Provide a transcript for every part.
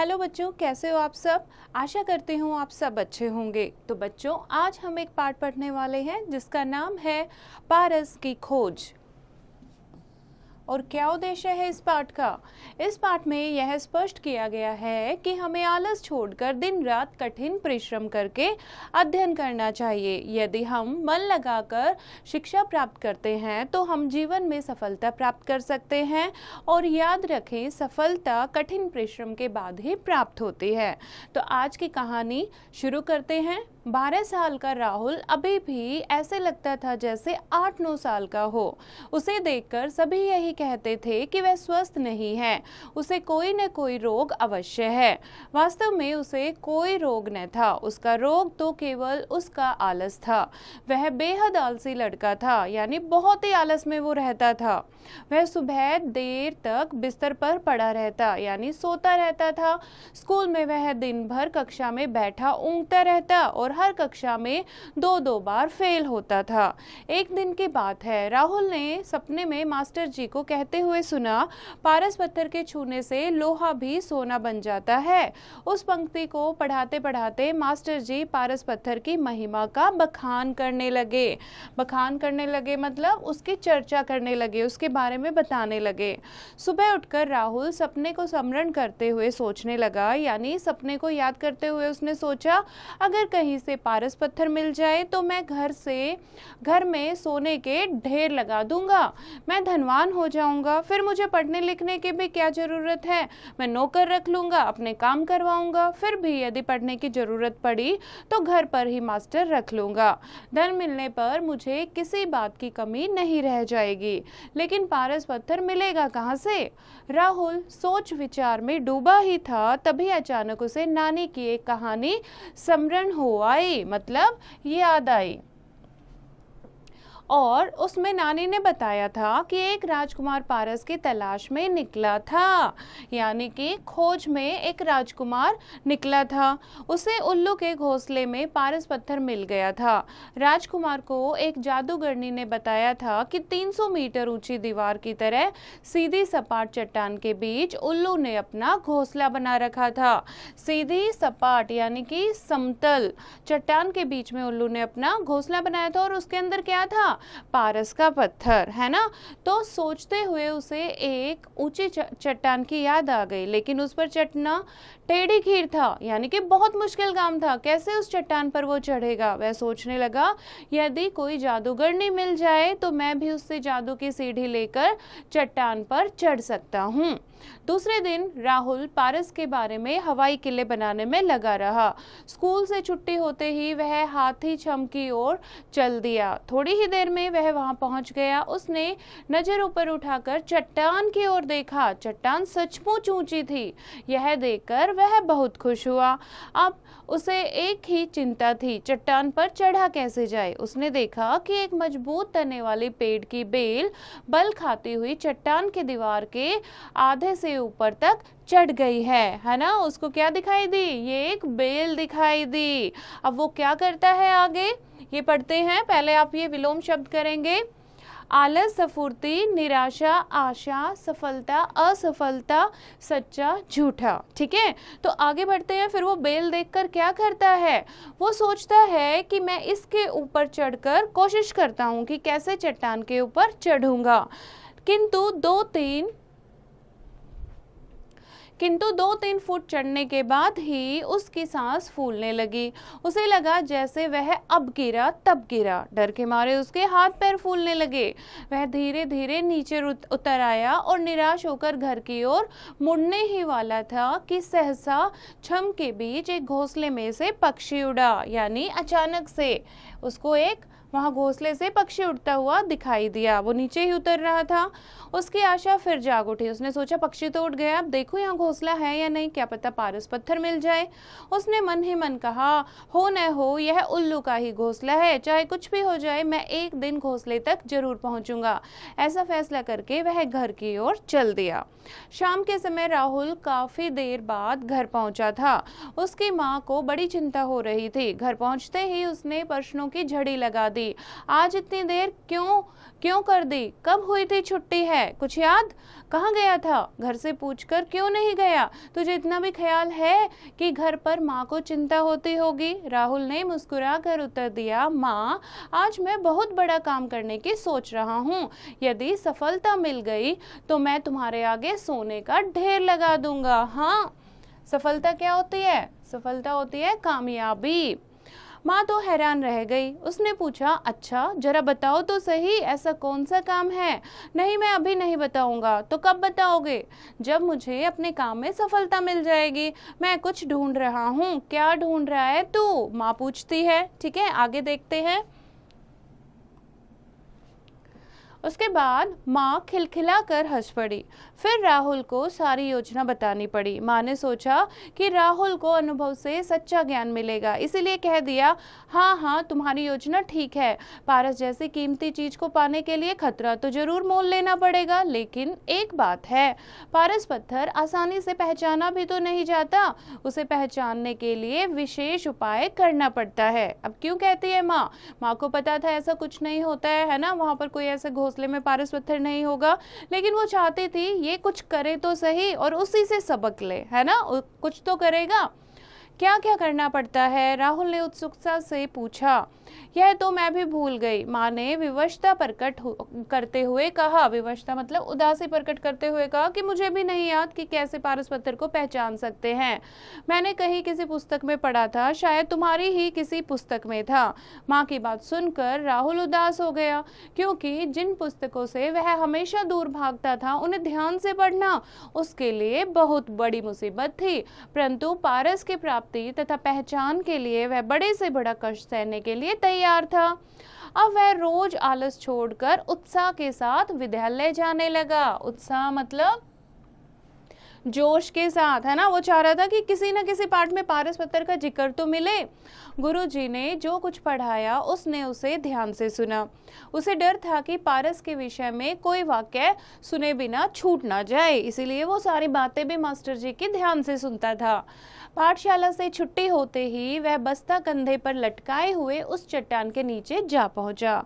Hello बच्चों, कैसे हो आप सब। आशा करती हूँ आप सब अच्छे होंगे। तो बच्चों, आज हम एक पाठ पढ़ने वाले हैं जिसका नाम है पारस की खोज। और क्या उद्देश्य है इस पाठ का? इस पाठ में यह स्पष्ट किया गया है कि हमें आलस छोड़कर दिन रात कठिन परिश्रम करके अध्ययन करना चाहिए। यदि हम मन लगाकर शिक्षा प्राप्त करते हैं तो हम जीवन में सफलता प्राप्त कर सकते हैं। और याद रखें, सफलता कठिन परिश्रम के बाद ही प्राप्त होती है। तो आज की कहानी शुरू करते हैं। 12 साल का राहुल अभी भी ऐसे लगता था जैसे 8-9 साल का हो। उसे देखकर सभी यही कहते थे कि वह स्वस्थ नहीं है, उसे कोई न कोई रोग अवश्य है। वास्तव में उसे कोई रोग न था, उसका रोग तो केवल उसका आलस था। वह बेहद आलसी लड़का था, यानी बहुत ही आलस में वो रहता था। वह सुबह देर तक बिस्तर पर पड़ा रहता, यानी सोता रहता था। स्कूल में वह दिन भर कक्षा में बैठा ऊँघता रहता और हर कक्षा में 2-2 बार फेल होता था। एक दिन की बात है, राहुल ने सपने में मास्टर जी को कहते हुए सुना, पारस पत्थर के छूने से लोहा भी सोना बन जाता है। उस पंक्ति को पढ़ाते पढ़ाते मास्टर जी पारस पत्थर की महिमा का बखान करने लगे। बखान करने लगे मतलब उसकी चर्चा करने लगे, उसके बारे में बताने लगे। सुबह उठकर राहुल सपने को स्मरण करते हुए सोचने लगा, यानी सपने को याद करते हुए उसने सोचा, अगर कहीं से पारस पत्थर मिल जाए तो मैं घर में सोने के ढेर लगा दूंगा, मैं धनवान हो जाऊंगा। फिर मुझे पढ़ने लिखने की भी क्या जरूरत है, मैं नौकर रख लूंगा, अपने काम करवाऊंगा। फिर भी यदि पढ़ने की जरूरत पड़ी तो घर पर ही मास्टर रख लूंगा। धन मिलने पर मुझे किसी बात की कमी नहीं रह जाएगी। लेकिन पारस पत्थर मिलेगा कहाँ से? राहुल सोच विचार में डूबा ही था, तभी अचानक उसे नानी की एक कहानी स्मरण हो आई, मतलब याद आई। और उसमें नानी ने बताया था कि एक राजकुमार पारस की तलाश में निकला था, यानी कि खोज में एक राजकुमार निकला था। उसे उल्लू के घोंसले में पारस पत्थर मिल गया था। राजकुमार को एक जादूगरनी ने बताया था कि 300 मीटर ऊंची दीवार की तरह सीधी सपाट चट्टान के बीच उल्लू ने अपना घोंसला बना रखा था। सीधी सपाट यानी कि समतल चट्टान के बीच में उल्लू ने अपना घोंसला बनाया था और उसके अंदर क्या था? पारस का पत्थर, है ना। तो सोचते हुए उसे एक ऊंची चट्टान की याद आ गई, लेकिन उस पर चढ़ना टेढ़ी खीर था, यानी कि बहुत मुश्किल काम था। कैसे उस चट्टान पर वो चढ़ेगा? वह सोचने लगा, यदि कोई जादूगरनी मिल जाए तो मैं भी उससे जादू की सीढ़ी लेकर चट्टान पर चढ़ सकता हूँ। दूसरे दिन राहुल पारस के बारे में हवाई किले बनाने में लगा रहा। स्कूल से छुट्टी होते ही वह हाथी छम की ओर चल दिया। थोड़ी ही देर में वह वहां पहुंच गया। उसने नजर ऊपर उठाकर चट्टान की ओर देखा। चट्टान सचमुच ऊंची थी। यह देखकर वह बहुत खुश हुआ। अब उसे एक ही चिंता थी, चट्टान पर चढ़ा कैसे जाए। उसने देखा कि एक मजबूत तने वाली पेड़ की बेल बल खाती हुई चट्टान की दीवार के आधे से ऊपर तक चढ़ गई है ना। उसको क्या दिखाई दी? ये एक बेल दिखाई दी। अब वो क्या करता है आगे, ये पढ़ते हैं। पहले आप ये विलोम शब्द करेंगे। आलस, स्फूर्ति, निराशा, आशा, सफलता, असफलता, सच्चा, झूठा। ठीक है, तो आगे बढ़ते हैं। फिर वो बेल देखकर क्या करता है? वो सोचता है कि मैं इसके ऊपर चढ़कर कोशिश करता हूँ कि कैसे चट्टान के ऊपर चढ़ूंगा। किंतु 2-3 फुट चढ़ने के बाद ही उसकी सांस फूलने लगी। उसे लगा जैसे वह अब गिरा तब गिरा। डर के मारे उसके हाथ पैर फूलने लगे। वह धीरे धीरे नीचे उतर आया और निराश होकर घर की ओर मुड़ने ही वाला था कि सहसा छम के बीच एक घोंसले में से पक्षी उड़ा, यानी अचानक से उसको एक वहां घोंसले से पक्षी उड़ता हुआ दिखाई दिया। वो नीचे ही उतर रहा था। उसकी आशा फिर जाग उठी। उसने सोचा, पक्षी तो उड़ गया, अब देखो यहाँ घोंसला है या नहीं, क्या पता पारस पत्थर मिल जाए। उसने मन ही मन कहा, हो न हो यह उल्लू का ही घोंसला है, चाहे कुछ भी हो जाए मैं एक दिन घोंसले तक जरूर पहुंचूंगा। ऐसा फैसला करके वह घर की ओर चल दिया। शाम के समय राहुल काफी देर बाद घर पहुंचा था। उसकी माँ को बड़ी चिंता हो रही थी। घर पहुंचते ही उसने प्रश्नों की झड़ी लगा दी। दी। आज इतनी देर क्यों क्यों कर दी? कब हुई थी छुट्टी है? कुछ याद? कहाँ गया था? घर से पूछकर क्यों नहीं गया? तुझे इतना भी ख्याल है कि घर पर माँ को चिंता होती होगी? राहुल ने मुस्कुरा कर उत्तर दिया, माँ, आज मैं बहुत बड़ा काम करने की सोच रहा हूँ। यदि सफलता मिल गई तो मैं तुम्हारे आगे सोने का ढेर लगा दूंगा। हाँ, सफलता क्या होती है? सफलता होती है कामयाबी। माँ तो हैरान रह गई। उसने पूछा, अच्छा जरा बताओ तो सही, ऐसा कौन सा काम है? नहीं, मैं अभी नहीं बताऊंगा। तो कब बताओगे? जब मुझे अपने काम में सफलता मिल जाएगी। मैं कुछ ढूंढ रहा हूँ। क्या ढूंढ रहा है तू? माँ पूछती है। ठीक है, आगे देखते हैं। उसके बाद माँ खिलखिला कर हंस पड़ी। फिर राहुल को सारी योजना बतानी पड़ी। माँ ने सोचा कि राहुल को अनुभव से सच्चा ज्ञान मिलेगा, इसीलिए कह दिया, हाँ हाँ, तुम्हारी योजना ठीक है। पारस जैसी कीमती चीज को पाने के लिए खतरा तो जरूर मोल लेना पड़ेगा, लेकिन एक बात है, पारस पत्थर आसानी से पहचाना भी तो नहीं जाता। उसे पहचानने के लिए विशेष उपाय करना पड़ता है। अब क्यों कहती है माँ? माँ को पता था ऐसा कुछ नहीं होता है ना, वहां पर कोई ऐसे घोंसले में पारस पत्थर नहीं होगा, लेकिन वो चाहती थी ये कुछ करे तो सही और उसी से सबक ले, है ना, कुछ तो करेगा। क्या क्या करना पड़ता है? राहुल ने उत्सुकता से पूछा। यह तो मैं भी भूल गई, माँ ने विवशता प्रकट करते हुए कहा। विवशता मतलब उदासी प्रकट करते हुए कहा कि मुझे भी नहीं याद कि कैसे पारस पत्थर को पहचान सकते हैं। मैंने कहीं किसी पुस्तक में पढ़ा था, शायद तुम्हारी ही किसी पुस्तक में था। माँ की बात सुनकर राहुल उदास हो गया, क्योंकि जिन पुस्तकों से वह हमेशा दूर भागता था उन्हें ध्यान से पढ़ना उसके लिए बहुत बड़ी मुसीबत थी। परंतु पारस की प्राप्ति तथा पहचान के लिए वह बड़े से बड़ा कष्ट सहने के लिए तैयार था। अब वह रोज आलस छोड़कर उत्साह के साथ विद्यालय जाने लगा। उत्साह मतलब जोश के साथ, है ना। वो चाह रहा था कि किसी न किसी पाठ में पारस पत्थर का जिक्र तो मिले। गुरुजी ने जो कुछ पढ़ाया उसने उसे ध्यान से सुना। उसे डर था कि पारस के विषय में कोई वाक्य सुने बिना छूट ना जाए, इसीलिए वो सारी बातें भी मास्टर जी की ध्यान से सुनता था। पाठशाला से छुट्टी होते ही वह बस्ता कंधे पर लटकाए हुए उस चट्टान के नीचे जा पहुंचा।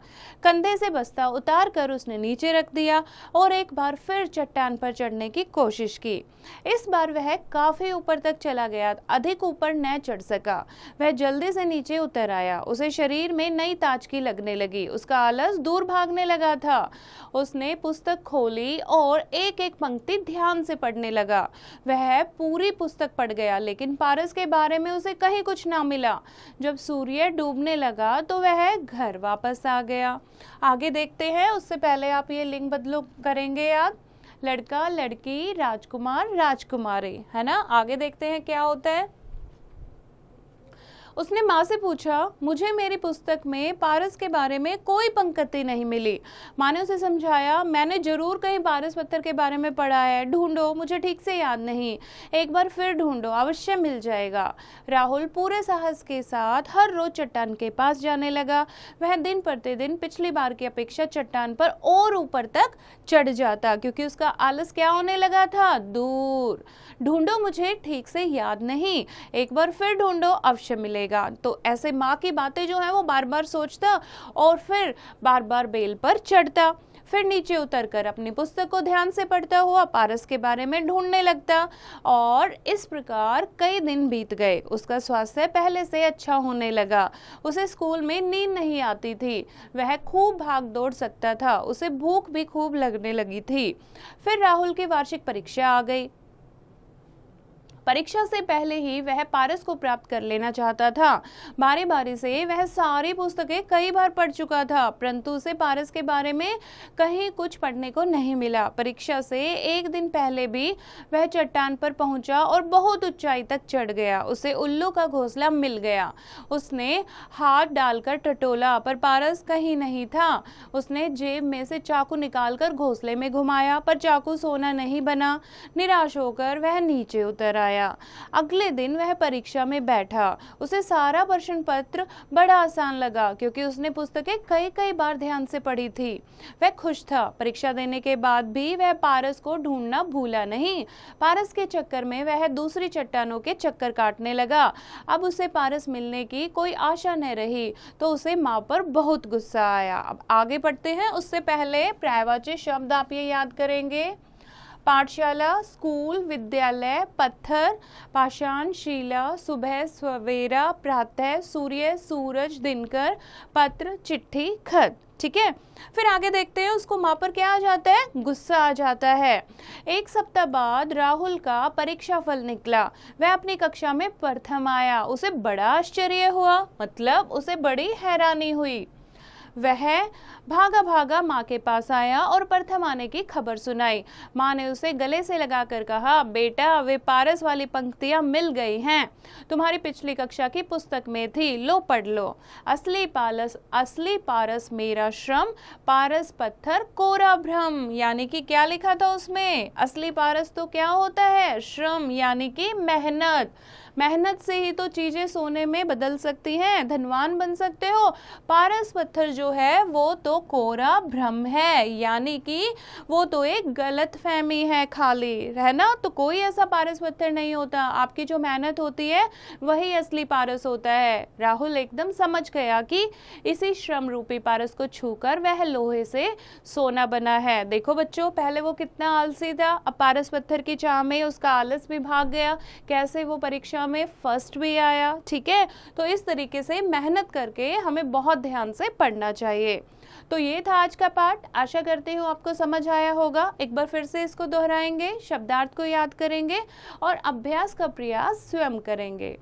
कंधे से बस्ता उतार कर उसने नीचे रख दिया और एक बार फिर चट्टान पर चढ़ने की कोशिश की। इस बार वह काफी ऊपर तक चला गया, अधिक ऊपर न चढ़ सका। वह जल्दी से नीचे उतर आया। उसे शरीर में नई ताजगी लगने लगी। उसका आलस दूर भागने लगा था। उसने पुस्तक खोली और एक एक पंक्ति ध्यान से पढ़ने लगा। वह पूरी पुस्तक पढ़ गया, लेकिन पारस के बारे में उसे कहीं कुछ ना मिला। जब सूर्य डूबने लगा तो वह घर वापस आ गया। आगे देखते हैं, उससे पहले आप ये लिंग बदलो करेंगे याद। लड़का, लड़की, राजकुमार, राजकुमारी, है ना। आगे देखते हैं क्या होता है। उसने माँ से पूछा, मुझे मेरी पुस्तक में पारस के बारे में कोई पंक्ति नहीं मिली। माँ ने उसे समझाया, मैंने जरूर कहीं पारस पत्थर के बारे में पढ़ा है, ढूंढो, मुझे ठीक से याद नहीं, एक बार फिर ढूंढो, अवश्य मिल जाएगा। राहुल पूरे साहस के साथ हर रोज चट्टान के पास जाने लगा। वह दिन प्रतिदिन पिछली बार की अपेक्षा चट्टान पर और ऊपर तक चढ़ जाता, क्योंकि उसका आलस क्या होने लगा था, दूर। ढूंढो, मुझे ठीक से याद नहीं, एक बार फिर ढूंढो, अवश्य मिलेगा। तो ऐसे माँ की बातें जो है वो बार बार सोचता और फिर बार बार बेल पर चढ़ता। फिर नीचे उतरकर अपनी पुस्तक को ध्यान से पढ़ता हुआ पारस के बारे में ढूंढने लगता। और इस प्रकार कई दिन बीत गए। उसका स्वास्थ्य पहले से अच्छा होने लगा। उसे स्कूल में नींद नहीं आती थी। वह खूब भाग दौड़ सकता था। उसे भूख भी खूब लगने लगी थी। फिर राहुल की वार्षिक परीक्षा आ गई। परीक्षा से पहले ही वह पारस को प्राप्त कर लेना चाहता था। बारी बारी से वह सारी पुस्तकें कई बार पढ़ चुका था, परंतु उसे पारस के बारे में कहीं कुछ पढ़ने को नहीं मिला। परीक्षा से एक दिन पहले भी वह चट्टान पर पहुंचा और बहुत ऊंचाई तक चढ़ गया। उसे उल्लू का घोंसला मिल गया। उसने हाथ डालकर टटोला, पर पारस कहीं नहीं था। उसने जेब में से चाकू निकालकर घोंसले में घुमाया, पर चाकू सोना नहीं बना। निराश होकर वह नीचे उतर आया। आया। अगले दिन वह परीक्षा में बैठा। उसे सारा प्रश्न पत्र बड़ा आसान लगा क्योंकि उसने पुस्तकें कई कई बार ध्यान से पढ़ी थी। वह खुश था। परीक्षा देने के बाद भी वह पारस को ढूंढना भूला नहीं। पारस के चक्कर में वह दूसरी चट्टानों के चक्कर काटने लगा। अब उसे पारस मिलने की कोई आशा न रही तो उसे माँ पर बहुत गुस्सा आया। अब आगे बढ़ते हैं, उससे पहले पर्यायवाची शब्द आप ये याद करेंगे। पाठशाला, स्कूल, विद्यालय, पत्थर, पाषाण, शिला, सुबह, सवेरा, प्रातः, सूर्य, सूरज, दिनकर, पत्र, चिट्ठी, खत। ठीक है, फिर आगे देखते हैं, उसको माँ पर क्या आ जाता है? गुस्सा आ जाता है। एक सप्ताह बाद राहुल का परीक्षा फल निकला। वह अपनी कक्षा में प्रथम आया। उसे बड़ा आश्चर्य हुआ, मतलब उसे बड़ी हैरानी हुई। वह भागा भागा माँ के पास आया और प्रथम आने की खबर सुनाई। माँ ने उसे गले से लगाकर कहा, बेटा वे पारस वाली पंक्तियां मिल गई हैं, तुम्हारी पिछली कक्षा की पुस्तक में थी, लो पढ़ लो। असली पारस मेरा श्रम, पारस पत्थर कोरा भ्रम। यानी कि क्या लिखा था उसमें? असली पारस तो क्या होता है? श्रम, यानी कि मेहनत। मेहनत से ही तो चीजें सोने में बदल सकती हैं, धनवान बन सकते हो। पारस पत्थर जो है वो तो कोरा भ्रम है, यानी कि वो तो एक गलत फहमी है खाली, है ना। तो कोई ऐसा पारस पत्थर नहीं होता, आपकी जो मेहनत होती है वही असली पारस होता है। राहुल एकदम समझ गया कि इसी श्रम रूपी पारस को छूकर वह लोहे से सोना बना है। देखो बच्चों, पहले वो कितना आलसी था, अब पारस पत्थर की चाह में उसका आलस भी भाग गया, कैसे वो परीक्षा में फर्स्ट भी आया। ठीक है, तो इस तरीके से मेहनत करके हमें बहुत ध्यान से पढ़ना चाहिए। तो ये था आज का पाठ। आशा करती हूँ आपको समझ आया होगा। एक बार फिर से इसको दोहराएंगे, शब्दार्थ को याद करेंगे और अभ्यास का प्रयास स्वयं करेंगे।